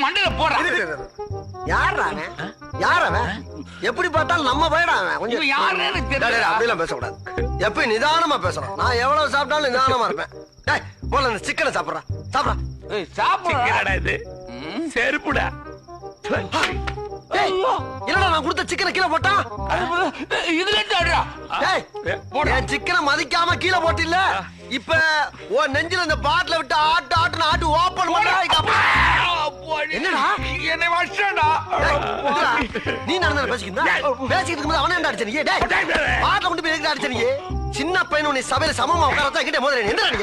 மண்டையில போடுறான். யார் அவன்? யார் அவன்? எப்படி பார்த்தாலும் நம்ம போயிடா அவன். கொஞ்சம் இவன் யாருன்னு எனக்கு தெரியல. அப்படிலாம் பேசக்கூடாது. எப்ப நிதானமா பேசணும். நான் எவ்வளவு சாப்பிட்டாலும் நிதானமா இருப்பேன். டேய் போல இந்த சிக்கனை சாப்பிடுறா. சாப்பிடுறா. ஏய், சாப்பிடுறா. சிக்கனடா இது செருப்புடா. டேய் என்னடா நான் கொடுத்த சிக்கனை கீழே போட்டான்? இதுல சாப்பிடுறா. டேய் என் சிக்கனை மதிக்காம கீழே போட்டில்ல. இப்ப உன் நெஞ்சில இந்த பாட்டில விட்டு ஆட்டு ஆட்டுன்னு ஆட்டு ஓபன் பண்ணா. என்னடா? என்னை வச்சடா. நீ நடந்த பேசிக்கிட்டு பேசிக்கிட்டு இருக்கும்போது அவனே என்ன அடிச்ச நீ? டேய் பாட்டில கொண்டு போய் எதுக்கு அடிச்ச நீ? சின்ன பையன் உன்னை சபையில சமமா உட்கார வச்சா என்கிட்ட மோதுறேன். என்னடா நீ?